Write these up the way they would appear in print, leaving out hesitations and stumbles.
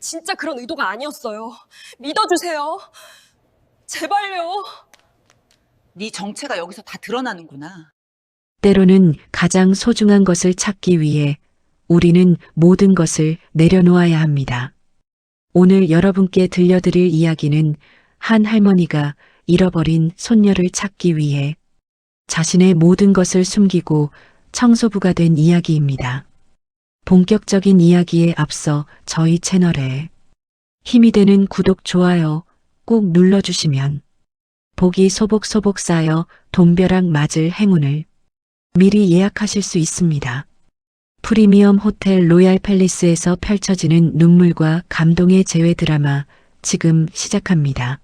진짜 그런 의도가 아니었어요. 믿어주세요. 제발요. 네 정체가 여기서 다 드러나는구나. 때로는 가장 소중한 것을 찾기 위해 우리는 모든 것을 내려놓아야 합니다. 오늘 여러분께 들려드릴 이야기는 한 할머니가 잃어버린 손녀를 찾기 위해 자신의 모든 것을 숨기고 청소부가 된 이야기입니다. 본격적인 이야기에 앞서 저희 채널에 힘이 되는 구독, 좋아요 꼭 눌러주시면 복이 소복소복 쌓여 돈벼락 맞을 행운을 미리 예약하실 수 있습니다. 프리미엄 호텔 로얄 팰리스에서 펼쳐지는 눈물과 감동의 재회 드라마 지금 시작합니다.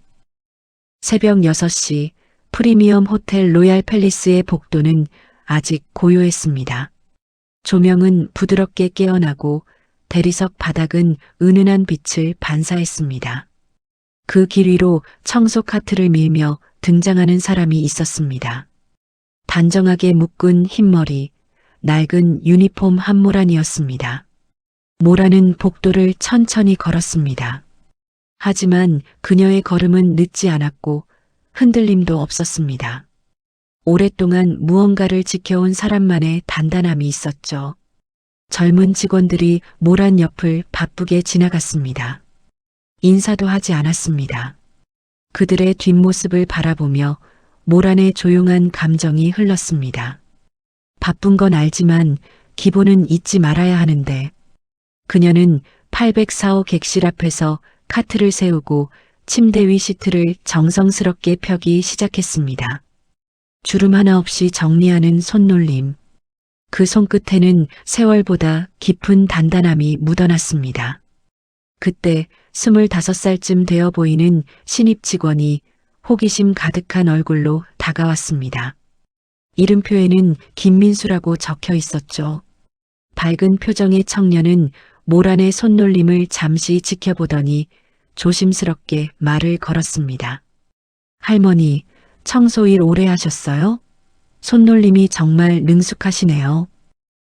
새벽 6시 프리미엄 호텔 로얄 팰리스의 복도는 아직 고요했습니다. 조명은 부드럽게 깨어나고 대리석 바닥은 은은한 빛을 반사했습니다. 그 길 위로 청소 카트를 밀며 등장하는 사람이 있었습니다. 단정하게 묶은 흰머리, 낡은 유니폼 한 모란이었습니다. 모란은 복도를 천천히 걸었습니다. 하지만 그녀의 걸음은 늦지 않았고 흔들림도 없었습니다. 오랫동안 무언가를 지켜온 사람만의 단단함이 있었죠. 젊은 직원들이 모란 옆을 바쁘게 지나갔습니다. 인사도 하지 않았습니다. 그들의 뒷모습을 바라보며 모란의 조용한 감정이 흘렀습니다. 바쁜 건 알지만 기본은 잊지 말아야 하는데 그녀는 804호 객실 앞에서 카트를 세우고 침대 위 시트를 정성스럽게 펴기 시작했습니다. 주름 하나 없이 정리하는 손놀림. 그 손끝에는 세월보다 깊은 단단함이 묻어났습니다. 그때 25살쯤 되어 보이는 신입 직원이 호기심 가득한 얼굴로 다가왔습니다. 이름표에는 김민수라고 적혀 있었죠. 밝은 표정의 청년은 모란의 손놀림을 잠시 지켜보더니 조심스럽게 말을 걸었습니다. 할머니, 청소일 오래 하셨어요? 손놀림이 정말 능숙하시네요.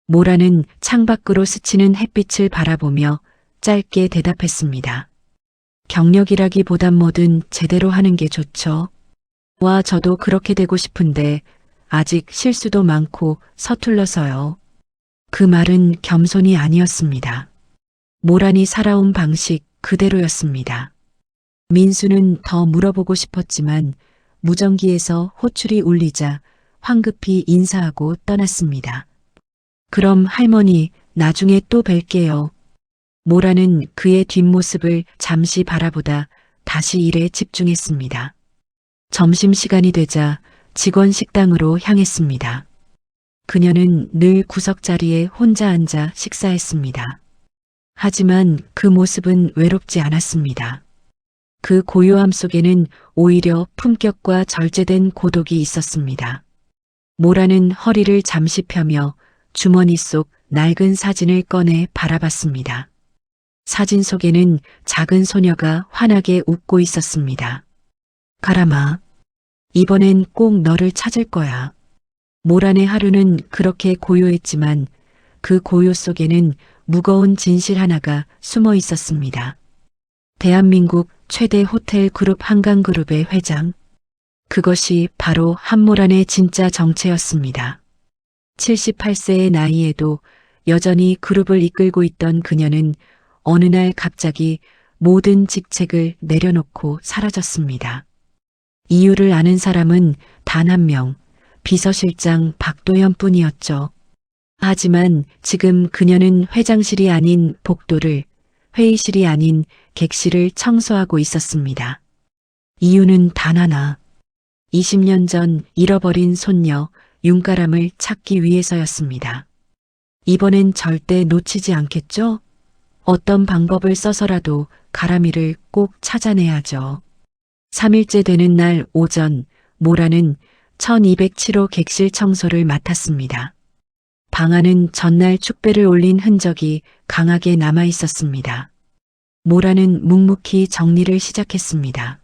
모란은 창밖으로 스치는 햇빛을 바라보며 짧게 대답했습니다. 경력이라기보단 뭐든 제대로 하는 게 좋죠. 와, 저도 그렇게 되고 싶은데 아직 실수도 많고 서툴러서요. 그 말은 겸손이 아니었습니다. 모란이 살아온 방식 그대로였습니다. 민수는 더 물어보고 싶었지만 무전기에서 호출이 울리자 황급히 인사하고 떠났습니다. 그럼 할머니, 나중에 또 뵐게요. 모란은 그의 뒷모습을 잠시 바라보다 다시 일에 집중했습니다. 점심시간이 되자 직원 식당으로 향했습니다. 그녀는 늘 구석자리에 혼자 앉아 식사했습니다. 하지만 그 모습은 외롭지 않았습니다. 그 고요함 속에는 오히려 품격과 절제된 고독이 있었습니다. 모라는 허리를 잠시 펴며 주머니 속 낡은 사진을 꺼내 바라봤습니다. 사진 속에는 작은 소녀가 환하게 웃고 있었습니다. 가람아, 이번엔 꼭 너를 찾을 거야. 모란의 하루는 그렇게 고요했지만 그 고요 속에는 무거운 진실 하나가 숨어 있었습니다. 대한민국 최대 호텔 그룹 한강그룹의 회장. 그것이 바로 한모란의 진짜 정체였습니다. 78세의 나이에도 여전히 그룹을 이끌고 있던 그녀는 어느 날 갑자기 모든 직책을 내려놓고 사라졌습니다. 이유를 아는 사람은 단 한 명, 비서실장 박도연 뿐이었죠. 하지만 지금 그녀는 회장실이 아닌 복도를, 회의실이 아닌 객실을 청소하고 있었습니다. 이유는 단 하나. 20년 전 잃어버린 손녀 윤가람을 찾기 위해서였습니다. 이번엔 절대 놓치지 않겠죠? 어떤 방법을 써서라도 가람이를 꼭 찾아내야죠. 3일째 되는 날 오전, 모라는 1207호 객실 청소를 맡았습니다. 방 안은 전날 축배를 올린 흔적이 강하게 남아 있었습니다. 모라는 묵묵히 정리를 시작했습니다.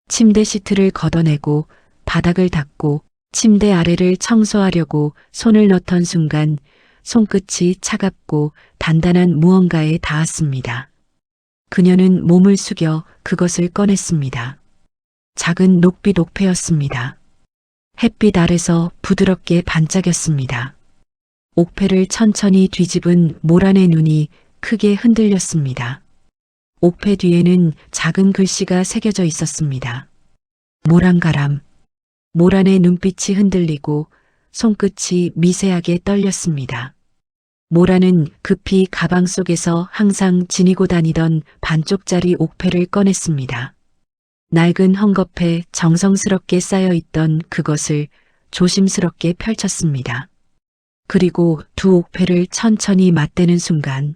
침대 시트를 걷어내고 바닥을 닦고 침대 아래를 청소하려고 손을 넣던 순간 손끝이 차갑고 단단한 무언가에 닿았습니다. 그녀는 몸을 숙여 그것을 꺼냈습니다. 작은 녹빛 옥패였습니다. 햇빛 아래서 부드럽게 반짝였습니다. 옥패를 천천히 뒤집은 모란의 눈이 크게 흔들렸습니다. 옥패 뒤에는 작은 글씨가 새겨져 있었습니다. 모란가람. 모란의 눈빛이 흔들리고 손끝이 미세하게 떨렸습니다. 모란은 급히 가방 속에서 항상 지니고 다니던 반쪽짜리 옥패를 꺼냈습니다. 낡은 헝겊에 정성스럽게 쌓여있던 그것을 조심스럽게 펼쳤습니다. 그리고 두 옥패를 천천히 맞대는 순간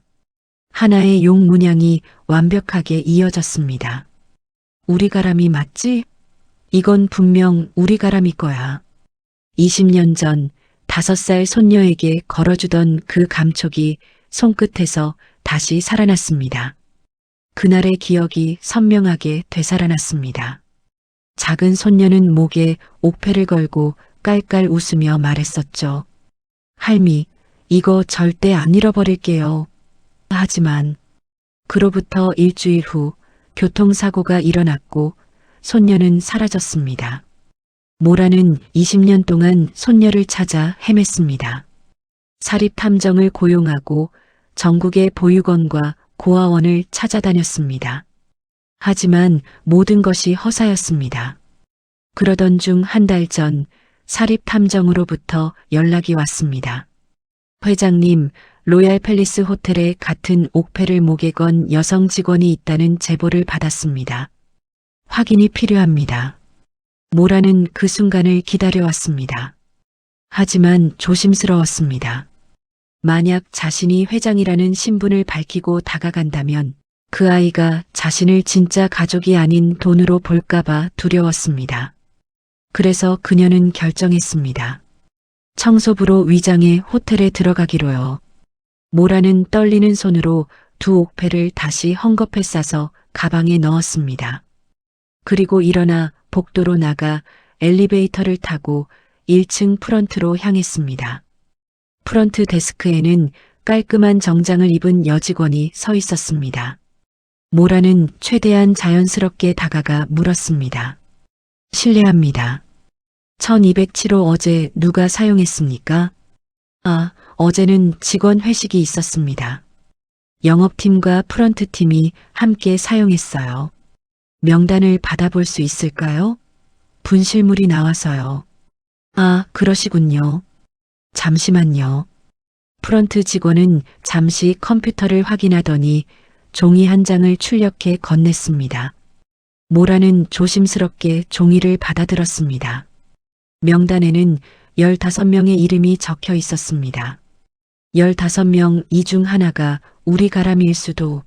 하나의 용 문양이 완벽하게 이어졌습니다. 우리가람이 맞지? 이건 분명 우리가람이 거야. 20년 전 5살 손녀에게 걸어주던 그 감촉이 손끝에서 다시 살아났습니다. 그날의 기억이 선명하게 되살아났습니다. 작은 손녀는 목에 옥패를 걸고 깔깔 웃으며 말했었죠. 할미, 이거 절대 안 잃어버릴게요. 하지만 그로부터 일주일 후 교통사고가 일어났고 손녀는 사라졌습니다. 모라는 20년 동안 손녀를 찾아 헤맸습니다. 사립탐정을 고용하고 전국의 보육원과 고아원을 찾아다녔습니다. 하지만 모든 것이 허사였습니다. 그러던 중 한 달 전 사립탐정으로부터 연락이 왔습니다. 회장님, 로얄 팰리스 호텔에 같은 옥패를 목에 건 여성 직원이 있다는 제보를 받았습니다. 확인이 필요합니다. 모라는 그 순간을 기다려왔습니다. 하지만 조심스러웠습니다. 만약 자신이 회장이라는 신분을 밝히고 다가간다면 그 아이가 자신을 진짜 가족이 아닌 돈으로 볼까봐 두려웠습니다. 그래서 그녀는 결정했습니다. 청소부로 위장해 호텔에 들어가기로요. 모라는 떨리는 손으로 두 옥패를 다시 헝겊에 싸서 가방에 넣었습니다. 그리고 일어나 복도로 나가 엘리베이터를 타고 1층 프런트로 향했습니다. 프런트 데스크에는 깔끔한 정장을 입은 여직원이 서 있었습니다. 모라는 최대한 자연스럽게 다가가 물었습니다. 실례합니다. 1207호 어제 누가 사용했습니까? 아, 어제는 직원 회식이 있었습니다. 영업팀과 프런트팀이 함께 사용했어요. 명단을 받아볼 수 있을까요? 분실물이 나와서요. 아, 그러시군요. 잠시만요. 프런트 직원은 잠시 컴퓨터를 확인하더니 종이 한 장을 출력해 건넸습니다. 모라는 조심스럽게 종이를 받아들었습니다. 명단에는 15명의 이름이 적혀 있었습니다. 15명 이 중 하나가 우리가람일 수도.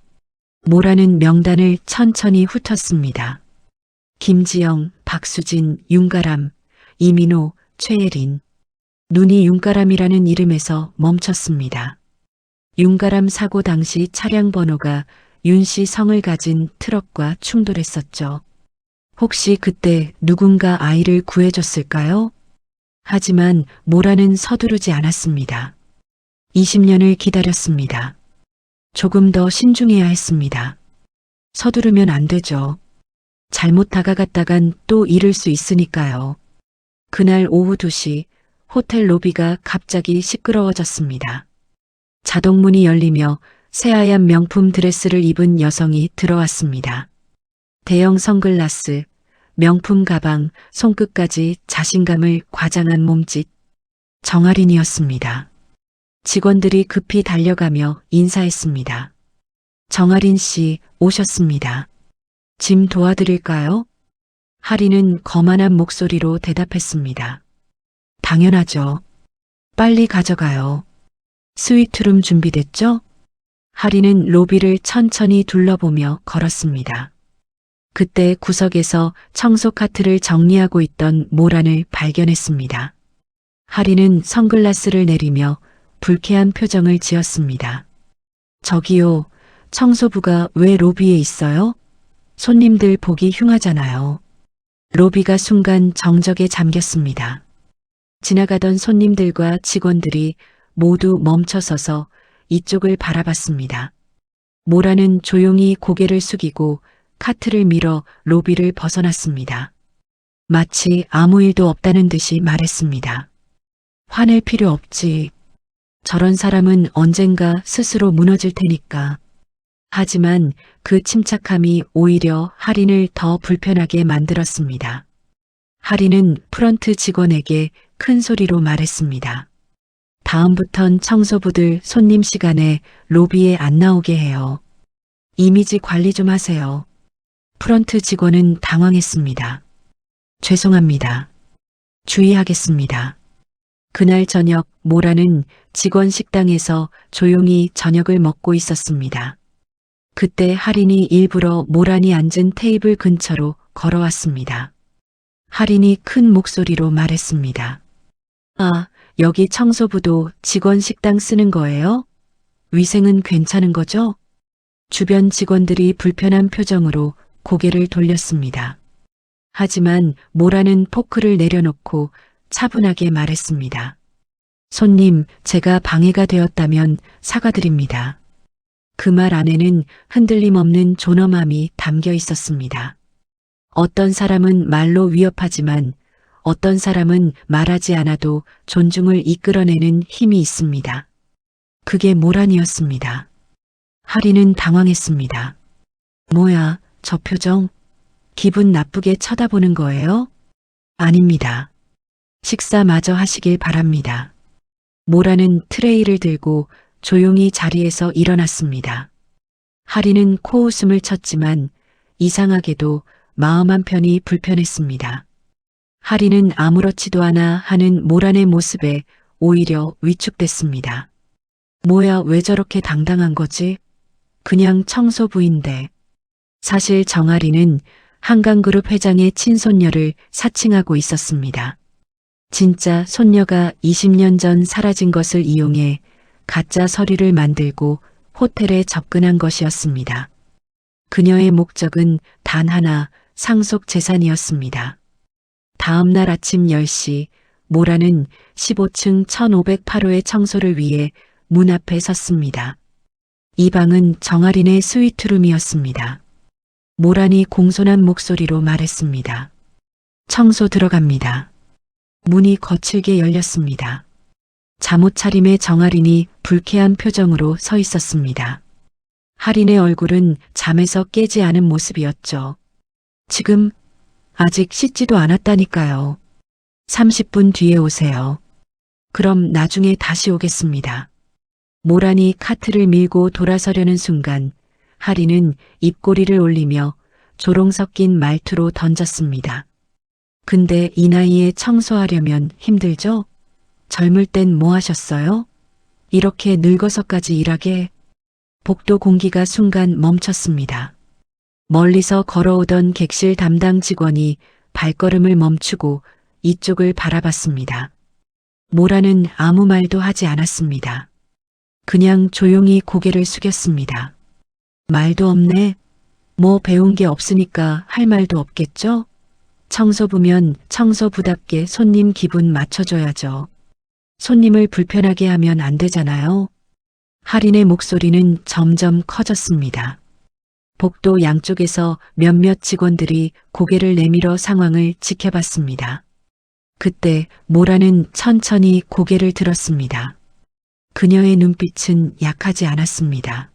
모라는 명단을 천천히 훑었습니다. 김지영, 박수진, 윤가람, 이민호, 최예린. 눈이 윤가람이라는 이름에서 멈췄습니다. 윤가람 사고 당시 차량 번호가 윤 씨 성을 가진 트럭과 충돌했었죠. 혹시 그때 누군가 아이를 구해줬을까요? 하지만 모라는 서두르지 않았습니다. 20년을 기다렸습니다. 조금 더 신중해야 했습니다. 서두르면 안 되죠. 잘못 다가갔다간 또 잃을 수 있으니까요. 그날 오후 2시 호텔 로비가 갑자기 시끄러워졌습니다. 자동문이 열리며 새하얀 명품 드레스를 입은 여성이 들어왔습니다. 대형 선글라스, 명품 가방, 손끝까지 자신감을 과장한 몸짓. 정아린이었습니다. 직원들이 급히 달려가며 인사했습니다. 정아린 씨 오셨습니다. 짐 도와드릴까요? 하리는 거만한 목소리로 대답했습니다. 당연하죠. 빨리 가져가요. 스위트룸 준비됐죠? 하리는 로비를 천천히 둘러보며 걸었습니다. 그때 구석에서 청소 카트를 정리하고 있던 모란을 발견했습니다. 하리는 선글라스를 내리며 불쾌한 표정을 지었습니다. 저기요, 청소부가 왜 로비에 있어요? 손님들 보기 흉하잖아요. 로비가 순간 정적에 잠겼습니다. 지나가던 손님들과 직원들이 모두 멈춰서서 이쪽을 바라봤습니다. 모라는 조용히 고개를 숙이고 카트를 밀어 로비를 벗어났습니다. 마치 아무 일도 없다는 듯이 말했습니다. 화낼 필요 없지. 저런 사람은 언젠가 스스로 무너질 테니까. 하지만 그 침착함이 오히려 할인을 더 불편하게 만들었습니다. 할인은 프런트 직원에게 큰 소리로 말했습니다. 다음부턴 청소부들 손님 시간에 로비에 안 나오게 해요. 이미지 관리 좀 하세요. 프런트 직원은 당황했습니다. 죄송합니다. 주의하겠습니다. 그날 저녁 모라는 직원 식당에서 조용히 저녁을 먹고 있었습니다. 그때 할인이 일부러 모란이 앉은 테이블 근처로 걸어왔습니다. 할인이 큰 목소리로 말했습니다. 아, 여기 청소부도 직원 식당 쓰는 거예요? 위생은 괜찮은 거죠? 주변 직원들이 불편한 표정으로 고개를 돌렸습니다. 하지만 모라는 포크를 내려놓고 차분하게 말했습니다. 손님, 제가 방해가 되었다면 사과드립니다. 그 말 안에는 흔들림 없는 존엄함이 담겨 있었습니다. 어떤 사람은 말로 위협하지만 어떤 사람은 말하지 않아도 존중을 이끌어내는 힘이 있습니다. 그게 모란이었습니다. 할인은 당황했습니다. 뭐야, 저 표정? 기분 나쁘게 쳐다보는 거예요? 아닙니다. 식사 마저 하시길 바랍니다. 모라는 트레이를 들고 조용히 자리에서 일어났습니다. 할인은 코웃음을 쳤지만 이상하게도 마음 한편이 불편했습니다. 할인은 아무렇지도 않아 하는 모란의 모습에 오히려 위축됐습니다. 뭐야, 왜 저렇게 당당한 거지? 그냥 청소부인데. 사실 정아리는 한강그룹 회장의 친손녀를 사칭하고 있었습니다. 진짜 손녀가 20년 전 사라진 것을 이용해 가짜 서류를 만들고 호텔에 접근한 것이었습니다. 그녀의 목적은 단 하나, 상속 재산이었습니다. 다음 날 아침 10시 모라는 15층 1508호의 청소를 위해 문 앞에 섰습니다. 이 방은 정아린의 스위트룸이었습니다. 모란이 공손한 목소리로 말했습니다. 청소 들어갑니다. 문이 거칠게 열렸습니다. 잠옷 차림의 정아린이 불쾌한 표정으로 서 있었습니다. 할인의 얼굴은 잠에서 깨지 않은 모습이었죠. 지금 아직 씻지도 않았다니까요. 30분 뒤에 오세요. 그럼 나중에 다시 오겠습니다. 모란이 카트를 밀고 돌아서려는 순간 할인은 입꼬리를 올리며 조롱 섞인 말투로 던졌습니다. 근데 이 나이에 청소하려면 힘들죠? 젊을 땐 뭐 하셨어요? 이렇게 늙어서까지 일하게. 복도 공기가 순간 멈췄습니다. 멀리서 걸어오던 객실 담당 직원이 발걸음을 멈추고 이쪽을 바라봤습니다. 모라는 아무 말도 하지 않았습니다. 그냥 조용히 고개를 숙였습니다. 말도 없네. 뭐 배운 게 없으니까 할 말도 없겠죠? 청소부면 청소부답게 손님 기분 맞춰줘야죠. 손님을 불편하게 하면 안 되잖아요. 할인의 목소리는 점점 커졌습니다. 복도 양쪽에서 몇몇 직원들이 고개를 내밀어 상황을 지켜봤습니다. 그때 모라는 천천히 고개를 들었습니다. 그녀의 눈빛은 약하지 않았습니다.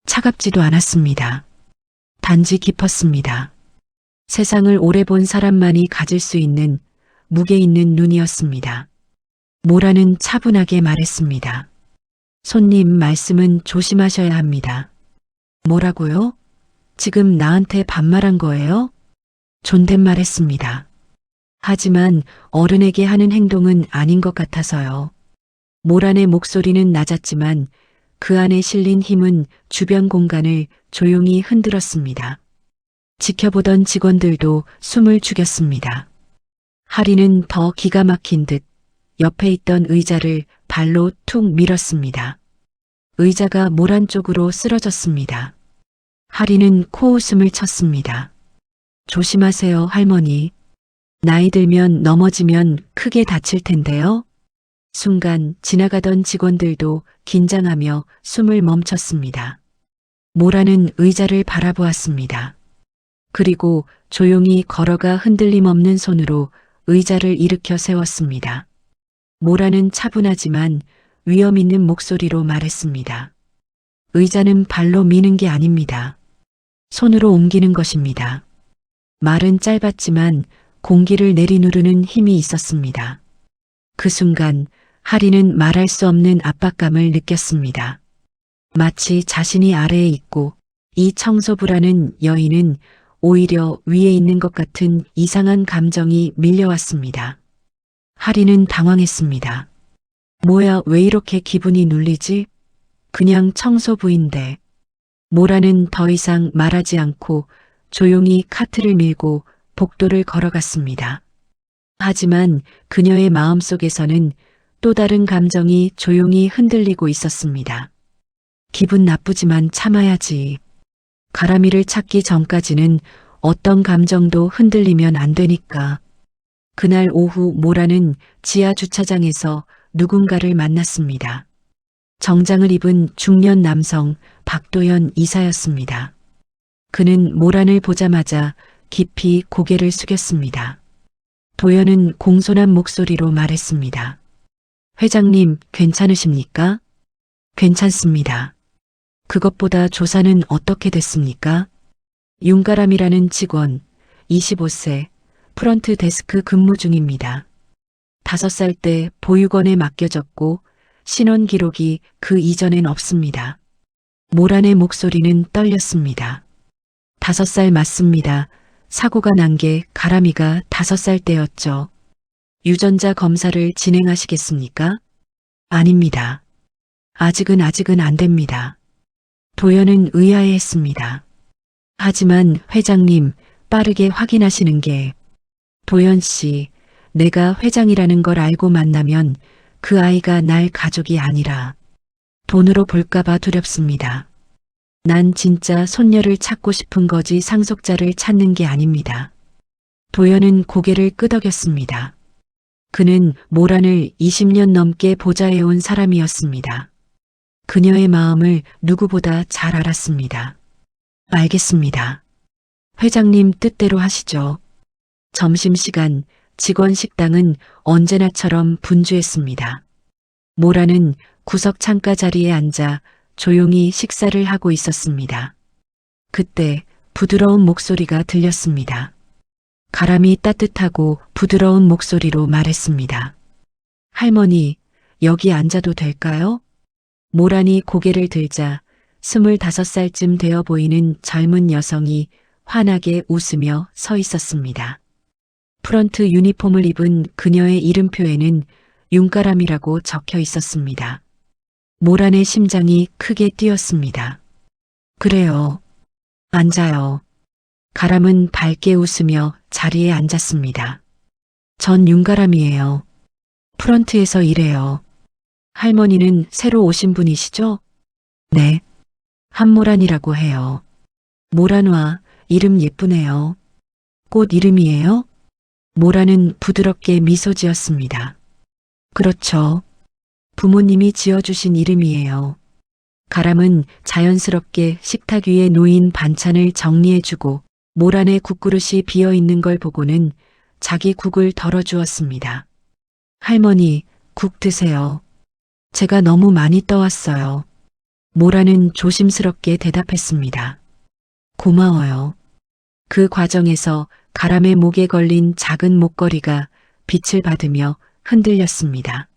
차갑지도 않았습니다. 단지 깊었습니다. 세상을 오래 본 사람만이 가질 수 있는 무게 있는 눈이었습니다. 모라는 차분하게 말했습니다. 손님 말씀은 조심하셔야 합니다. 뭐라고요? 지금 나한테 반말한 거예요? 존댓말했습니다. 하지만 어른에게 하는 행동은 아닌 것 같아서요. 모란의 목소리는 낮았지만 그 안에 실린 힘은 주변 공간을 조용히 흔들었습니다. 지켜보던 직원들도 숨을 죽였습니다. 할인은 더 기가 막힌 듯 옆에 있던 의자를 발로 툭 밀었습니다. 의자가 모란 쪽으로 쓰러졌습니다. 할인은 코웃음을 쳤습니다. 조심하세요, 할머니. 나이 들면 넘어지면 크게 다칠 텐데요. 순간 지나가던 직원들도 긴장하며 숨을 멈췄습니다. 모라는 의자를 바라보았습니다. 그리고 조용히 걸어가 흔들림 없는 손으로 의자를 일으켜 세웠습니다. 모라는 차분하지만 위험 있는 목소리로 말했습니다. 의자는 발로 미는 게 아닙니다. 손으로 옮기는 것입니다. 말은 짧았지만 공기를 내리누르는 힘이 있었습니다. 그 순간 하리는 말할 수 없는 압박감을 느꼈습니다. 마치 자신이 아래에 있고 이 청소부라는 여인은 오히려 위에 있는 것 같은 이상한 감정이 밀려왔습니다. 하리는 당황했습니다. 뭐야, 왜 이렇게 기분이 눌리지? 그냥 청소부인데. 모라는 더 이상 말하지 않고 조용히 카트를 밀고 복도를 걸어갔습니다. 하지만 그녀의 마음속에서는 또 다른 감정이 조용히 흔들리고 있었습니다. 기분 나쁘지만 참아야지. 가람이를 찾기 전까지는 어떤 감정도 흔들리면 안 되니까. 그날 오후 모라는 지하 주차장에서 누군가를 만났습니다. 정장을 입은 중년 남성 박도현 이사였습니다. 그는 모란을 보자마자 깊이 고개를 숙였습니다. 도현은 공손한 목소리로 말했습니다. 회장님, 괜찮으십니까? 괜찮습니다. 그것보다 조사는 어떻게 됐습니까? 윤가람이라는 직원, 25세, 프런트 데스크 근무 중입니다. 5살 때 보육원에 맡겨졌고 신원 기록이 그 이전엔 없습니다. 모란의 목소리는 떨렸습니다. 5살 맞습니다. 사고가 난 게 가람이가 5살 때였죠. 유전자 검사를 진행하시겠습니까? 아닙니다. 아직은 안 됩니다. 도현은 의아해했습니다. 하지만 회장님, 빠르게 확인하시는 게. 도현 씨, 내가 회장이라는 걸 알고 만나면 그 아이가 날 가족이 아니라 돈으로 볼까봐 두렵습니다. 난 진짜 손녀를 찾고 싶은 거지 상속자를 찾는 게 아닙니다. 도현은 고개를 끄덕였습니다. 그는 모란을 20년 넘게 보좌해온 사람이었습니다. 그녀의 마음을 누구보다 잘 알았습니다. 알겠습니다. 회장님 뜻대로 하시죠. 점심시간 직원 식당은 언제나처럼 분주했습니다. 모라는 구석 창가 자리에 앉아 조용히 식사를 하고 있었습니다. 그때 부드러운 목소리가 들렸습니다. 가람이 따뜻하고 부드러운 목소리로 말했습니다. 할머니, 여기 앉아도 될까요? 모란이 고개를 들자 25살쯤 되어 보이는 젊은 여성이 환하게 웃으며 서 있었습니다. 프런트 유니폼을 입은 그녀의 이름표에는 윤가람이라고 적혀 있었습니다. 모란의 심장이 크게 뛰었습니다. 그래요. 앉아요. 가람은 밝게 웃으며 자리에 앉았습니다. 전 윤가람이에요. 프런트에서 일해요. 할머니는 새로 오신 분이시죠? 네. 한모란이라고 해요. 모란와 이름 예쁘네요. 꽃 이름이에요? 모란은 부드럽게 미소 지었습니다. 그렇죠. 부모님이 지어주신 이름이에요. 가람은 자연스럽게 식탁 위에 놓인 반찬을 정리해주고 모란의 국그릇이 비어있는 걸 보고는 자기 국을 덜어주었습니다. 할머니, 국 드세요. 제가 너무 많이 떠왔어요. 모란은 조심스럽게 대답했습니다. 고마워요. 그 과정에서 가람의 목에 걸린 작은 목걸이가 빛을 받으며 흔들렸습니다.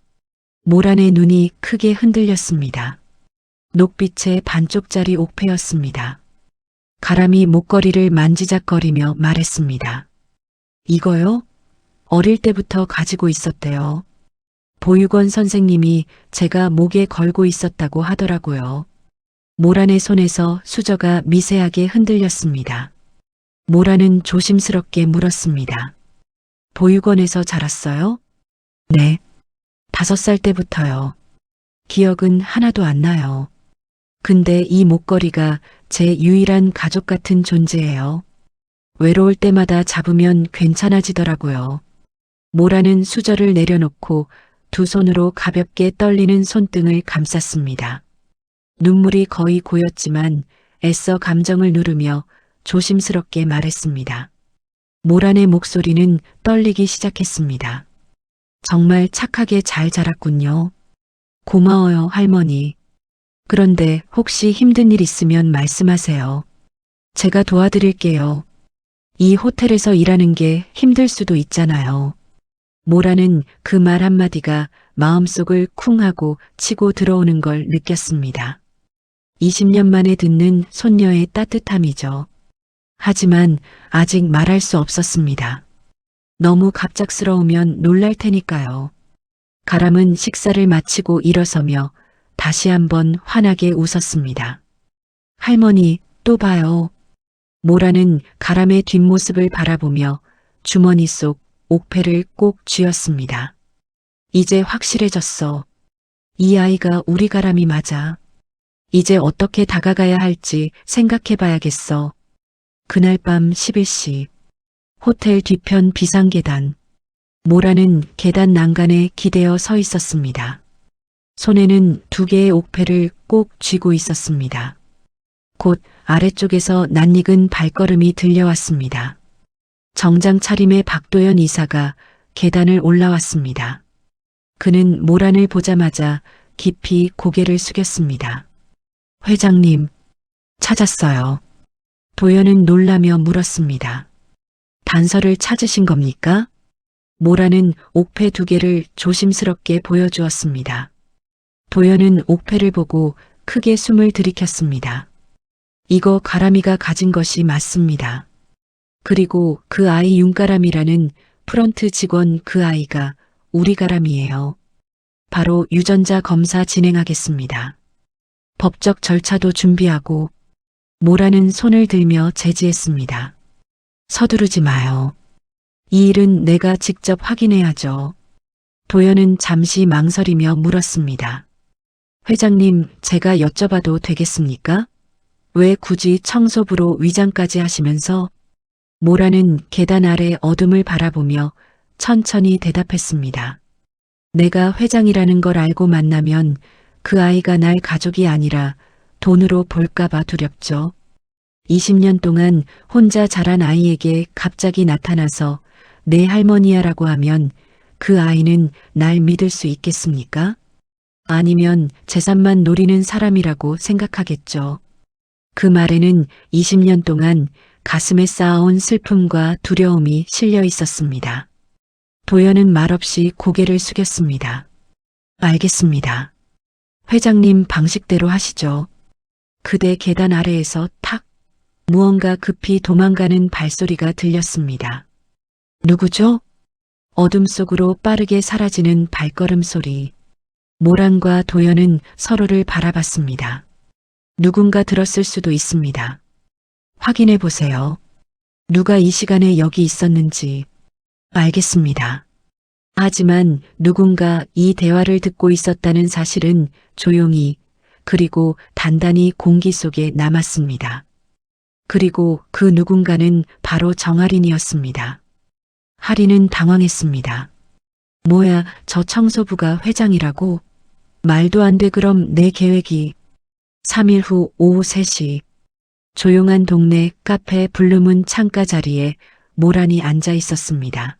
모란의 눈이 크게 흔들렸습니다. 녹빛의 반쪽짜리 옥패였습니다. 가람이 목걸이를 만지작거리며 말했습니다. 이거요? 어릴 때부터 가지고 있었대요. 보육원 선생님이 제가 목에 걸고 있었다고 하더라고요. 모란의 손에서 수저가 미세하게 흔들렸습니다. 모란은 조심스럽게 물었습니다. 보육원에서 자랐어요? 네. 5살 때부터요. 기억은 하나도 안 나요. 근데 이 목걸이가 제 유일한 가족 같은 존재예요. 외로울 때마다 잡으면 괜찮아지더라고요. 모라는 수저를 내려놓고 두 손으로 가볍게 떨리는 손등을 감쌌습니다. 눈물이 거의 고였지만 애써 감정을 누르며 조심스럽게 말했습니다. 모란의 목소리는 떨리기 시작했습니다. 정말 착하게 잘 자랐군요. 고마워요, 할머니. 그런데 혹시 힘든 일 있으면 말씀하세요. 제가 도와드릴게요. 이 호텔에서 일하는 게 힘들 수도 있잖아요. 모라는 그 말 한마디가 마음속을 쿵 하고 치고 들어오는 걸 느꼈습니다. 20년 만에 듣는 손녀의 따뜻함이죠. 하지만 아직 말할 수 없었습니다. 너무 갑작스러우면 놀랄 테니까요. 가람은 식사를 마치고 일어서며 다시 한번 환하게 웃었습니다. 할머니, 또 봐요. 모라는 가람의 뒷모습을 바라보며 주머니 속 옥패를 꼭 쥐었습니다. 이제 확실해졌어. 이 아이가 우리 가람이 맞아. 이제 어떻게 다가가야 할지 생각해봐야겠어. 그날 밤 11시 호텔 뒤편 비상계단. 모라는 계단 난간에 기대어 서 있었습니다. 손에는 2개의 옥패를 꼭 쥐고 있었습니다. 곧 아래쪽에서 낯익은 발걸음이 들려왔습니다. 정장 차림의 박도연 이사가 계단을 올라왔습니다. 그는 모란을 보자마자 깊이 고개를 숙였습니다. 회장님, 찾았어요. 도연은 놀라며 물었습니다. 단서를 찾으신 겁니까? 모라는 옥패 2개를 조심스럽게 보여주었습니다. 도연은 옥패를 보고 크게 숨을 들이켰습니다. 이거 가람이가 가진 것이 맞습니다. 그리고 그 아이 윤가람이라는 프런트 직원 그 아이가 우리 가람이에요. 바로 유전자 검사 진행하겠습니다. 법적 절차도 준비하고. 모라는 손을 들며 제지했습니다. 서두르지 마요. 이 일은 내가 직접 확인해야죠. 도연은 잠시 망설이며 물었습니다. 회장님, 제가 여쭤봐도 되겠습니까? 왜 굳이 청소부로 위장까지 하시면서? 모라는 계단 아래 어둠을 바라보며 천천히 대답했습니다. 내가 회장이라는 걸 알고 만나면 그 아이가 날 가족이 아니라 돈으로 볼까봐 두렵죠. 20년 동안 혼자 자란 아이에게 갑자기 나타나서 내 할머니야라고 하면 그 아이는 날 믿을 수 있겠습니까? 아니면 재산만 노리는 사람이라고 생각하겠죠. 그 말에는 20년 동안 가슴에 쌓아온 슬픔과 두려움이 실려 있었습니다. 도연은 말없이 고개를 숙였습니다. 알겠습니다. 회장님 방식대로 하시죠. 그대 계단 아래에서 탁 무언가 급히 도망가는 발소리가 들렸습니다. 누구죠? 어둠 속으로 빠르게 사라지는 발걸음 소리. 모란과 도연은 서로를 바라봤습니다. 누군가 들었을 수도 있습니다. 확인해 보세요. 누가 이 시간에 여기 있었는지. 알겠습니다. 하지만 누군가 이 대화를 듣고 있었다는 사실은 조용히 그리고 단단히 공기 속에 남았습니다. 그리고 그 누군가는 바로 정할인이었습니다. 할인은 당황했습니다. 뭐야, 저 청소부가 회장이라고? 말도 안 돼. 그럼 내 계획이. 3일 후 오후 3시 조용한 동네 카페 블루문 창가 자리에 모란이 앉아 있었습니다.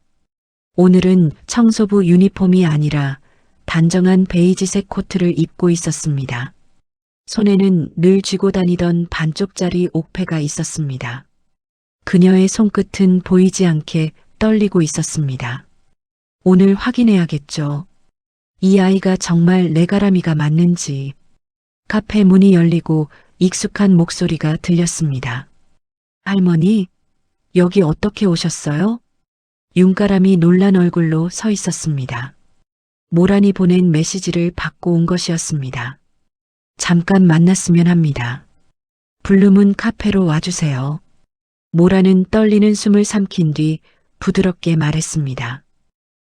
오늘은 청소부 유니폼이 아니라 단정한 베이지색 코트를 입고 있었습니다. 손에는 늘 쥐고 다니던 반쪽짜리 옥패가 있었습니다. 그녀의 손끝은 보이지 않게 떨리고 있었습니다. 오늘 확인해야겠죠. 이 아이가 정말 레가라미가 맞는지. 카페 문이 열리고 익숙한 목소리가 들렸습니다. 할머니, 여기 어떻게 오셨어요? 윤가람이 놀란 얼굴로 서 있었습니다. 모란이 보낸 메시지를 받고 온 것이었습니다. 잠깐 만났으면 합니다. 블루문 카페로 와주세요. 모란은 떨리는 숨을 삼킨 뒤 부드럽게 말했습니다.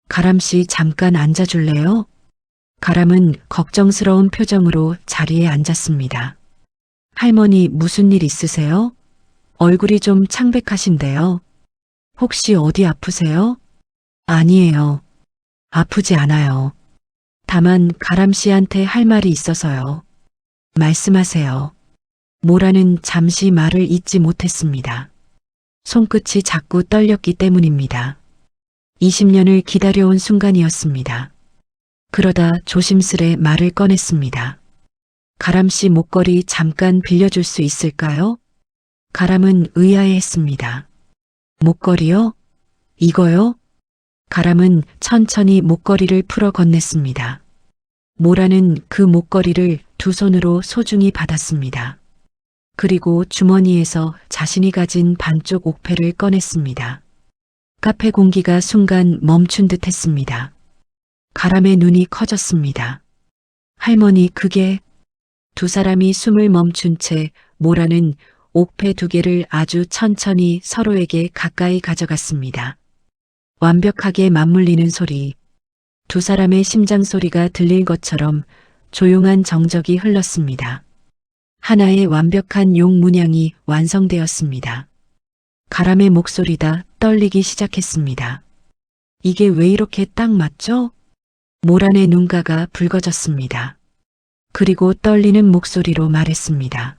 가람씨 잠깐 앉아줄래요? 가람은 걱정스러운 표정으로 자리에 앉았습니다. 할머니 무슨 일 있으세요? 얼굴이 좀 창백하신데요. 혹시 어디 아프세요? 아니에요. 아프지 않아요. 다만 가람 씨한테 할 말이 있어서요. 말씀하세요. 모라는 잠시 말을 잇지 못했습니다. 손끝이 자꾸 떨렸기 때문입니다. 20년을 기다려온 순간이었습니다. 그러다 조심스레 말을 꺼냈습니다. 가람 씨 목걸이 잠깐 빌려줄 수 있을까요? 가람은 의아해했습니다. 목걸이요? 이거요? 가람은 천천히 목걸이를 풀어 건넸습니다. 모라는 그 목걸이를 두 손으로 소중히 받았습니다. 그리고 주머니에서 자신이 가진 반쪽 옥패를 꺼냈습니다. 카페 공기가 순간 멈춘 듯 했습니다. 가람의 눈이 커졌습니다. 할머니, 그게... 두 사람이 숨을 멈춘 채 모라는 옥패 두 개를 아주 천천히 서로에게 가까이 가져갔습니다. 완벽하게 맞물리는 소리, 두 사람의 심장 소리가 들릴 것처럼 조용한 정적이 흘렀습니다. 하나의 완벽한 용 문양이 완성되었습니다. 가람의 목소리가 떨리기 시작했습니다. 이게 왜 이렇게 딱 맞죠? 모란의 눈가가 붉어졌습니다. 그리고 떨리는 목소리로 말했습니다.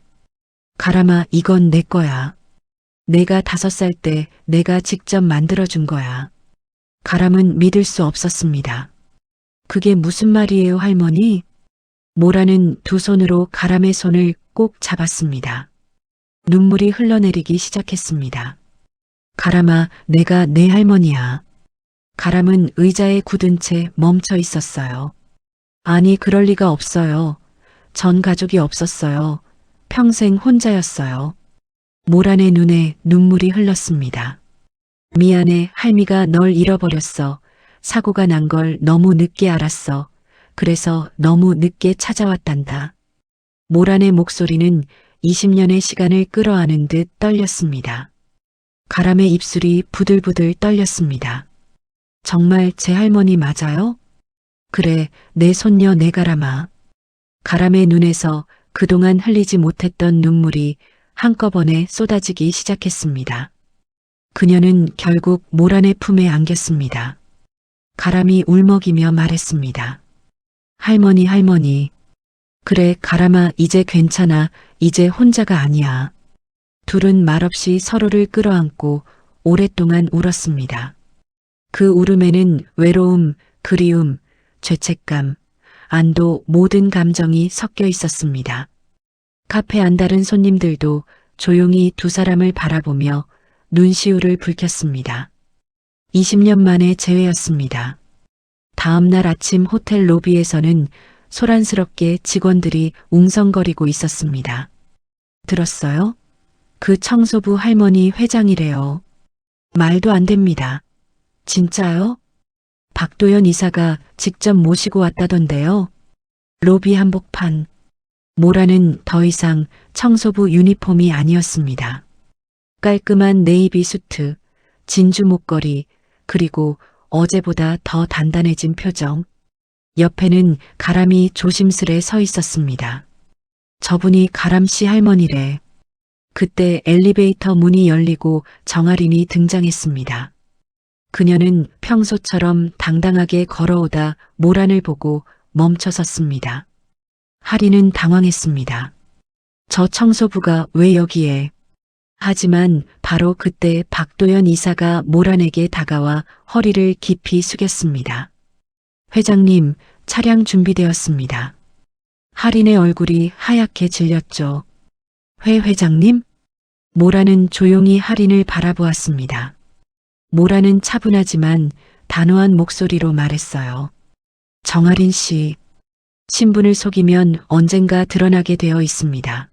가람아, 이건 내 거야. 내가 5살 때 내가 직접 만들어준 거야. 가람은 믿을 수 없었습니다. 그게 무슨 말이에요, 할머니? 모라는 두 손으로 가람의 손을 꼭 잡았습니다. 눈물이 흘러내리기 시작했습니다. 가람아, 내가 내 할머니야. 가람은 의자에 굳은 채 멈춰 있었어요. 아니, 그럴 리가 없어요. 전 가족이 없었어요. 평생 혼자였어요. 모란의 눈에 눈물이 흘렀습니다. 미안해, 할미가 널 잃어버렸어. 사고가 난 걸 너무 늦게 알았어. 그래서 너무 늦게 찾아왔단다. 모란의 목소리는 20년의 시간을 끌어안은 듯 떨렸습니다. 가람의 입술이 부들부들 떨렸습니다. 정말 제 할머니 맞아요? 그래, 내 손녀 내 가람아. 가람의 눈에서 그동안 흘리지 못했던 눈물이 한꺼번에 쏟아지기 시작했습니다. 그녀는 결국 모란의 품에 안겼습니다. 가람이 울먹이며 말했습니다. 할머니, 할머니. 그래, 가람아, 이제 괜찮아. 이제 혼자가 아니야. 둘은 말없이 서로를 끌어안고 오랫동안 울었습니다. 그 울음에는 외로움, 그리움, 죄책감, 안도 모든 감정이 섞여 있었습니다. 카페 안다른 손님들도 조용히 두 사람을 바라보며 눈시울을 붉혔습니다. 20년 만의 재회였습니다. 다음 날 아침 호텔 로비에서는 소란스럽게 직원들이 웅성거리고 있었습니다. 들었어요? 그 청소부 할머니 회장이래요. 말도 안 됩니다. 진짜요? 박도연 이사가 직접 모시고 왔다던데요. 로비 한복판. 모라는 더 이상 청소부 유니폼이 아니었습니다. 깔끔한 네이비 수트, 진주 목걸이, 그리고 어제보다 더 단단해진 표정. 옆에는 가람이 조심스레 서 있었습니다. 저분이 가람 씨 할머니래. 그때 엘리베이터 문이 열리고 정아린이 등장했습니다. 그녀는 평소처럼 당당하게 걸어오다 모란을 보고 멈춰섰습니다. 하리는 당황했습니다. 저 청소부가 왜 여기에? 하지만 바로 그때 박도연 이사가 모란에게 다가와 허리를 깊이 숙였습니다. 회장님, 차량 준비되었습니다. 하린의 얼굴이 하얗게 질렸죠. 회 회장님? 모라는 조용히 하린을 바라보았습니다. 모라는 차분하지만 단호한 목소리로 말했어요. 정아린 씨, 신분을 속이면 언젠가 드러나게 되어 있습니다.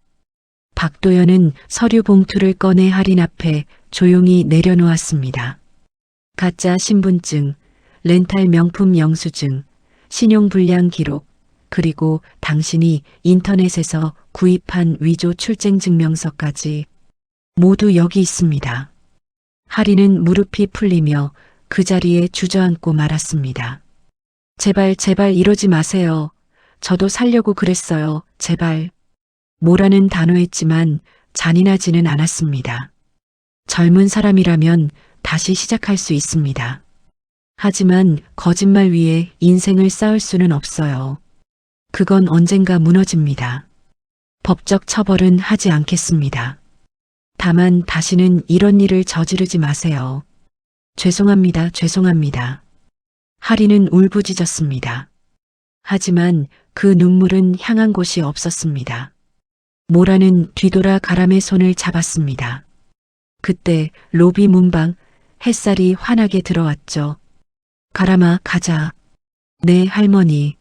박도연은 서류 봉투를 꺼내 하린 앞에 조용히 내려놓았습니다. 가짜 신분증, 렌탈 명품 영수증, 신용불량 기록, 그리고 당신이 인터넷에서 구입한 위조 출생 증명서까지 모두 여기 있습니다. 하리는 무릎이 풀리며 그 자리에 주저앉고 말았습니다. 제발, 제발 이러지 마세요. 저도 살려고 그랬어요. 제발. 모라는 단호했지만 잔인하지는 않았습니다. 젊은 사람이라면 다시 시작할 수 있습니다. 하지만 거짓말 위에 인생을 쌓을 수는 없어요. 그건 언젠가 무너집니다. 법적 처벌은 하지 않겠습니다. 다만 다시는 이런 일을 저지르지 마세요. 죄송합니다. 죄송합니다. 하리는 울부짖었습니다. 하지만 그 눈물은 향한 곳이 없었습니다. 모라는 뒤돌아 가람의 손을 잡았습니다. 그때 로비 문방 햇살이 환하게 들어왔죠. 가람아, 가자. 네, 할머니.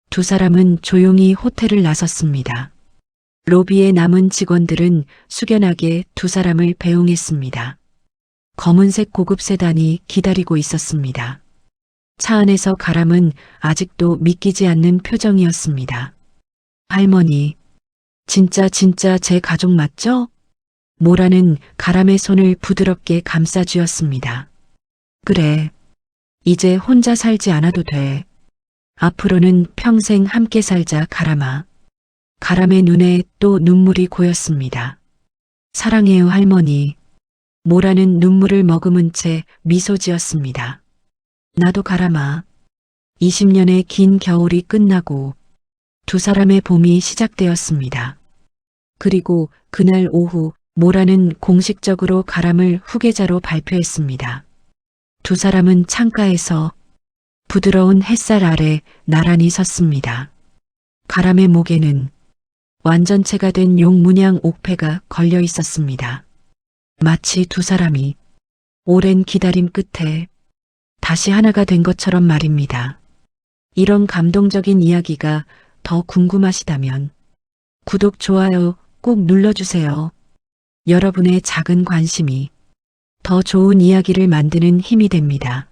두 사람은 조용히 호텔을 나섰습니다. 로비에 남은 직원들은 숙연하게 두 사람을 배웅했습니다. 검은색 고급 세단이 기다리고 있었습니다. 차 안에서 가람은 아직도 믿기지 않는 표정이었습니다. 할머니, 진짜 제 가족 맞죠? 모라는 가람의 손을 부드럽게 감싸 쥐었습니다. 그래. 이제 혼자 살지 않아도 돼. 앞으로는 평생 함께 살자, 가람아. 가람의 눈에 또 눈물이 고였습니다. 사랑해요, 할머니. 모라는 눈물을 머금은 채 미소 지었습니다. 나도 가람아. 20년의 긴 겨울이 끝나고 두 사람의 봄이 시작되었습니다. 그리고 그날 오후 모라는 공식적으로 가람을 후계자로 발표했습니다. 두 사람은 창가에서 부드러운 햇살 아래 나란히 섰습니다. 가람의 목에는 완전체가 된 용문양 옥패가 걸려 있었습니다. 마치 두 사람이 오랜 기다림 끝에 다시 하나가 된 것처럼 말입니다. 이런 감동적인 이야기가 더 궁금하시다면 구독, 좋아요 꼭 눌러주세요. 여러분의 작은 관심이 더 좋은 이야기를 만드는 힘이 됩니다.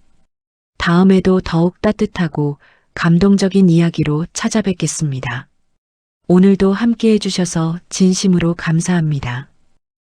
다음에도 더욱 따뜻하고 감동적인 이야기로 찾아뵙겠습니다. 오늘도 함께 해주셔서 진심으로 감사합니다.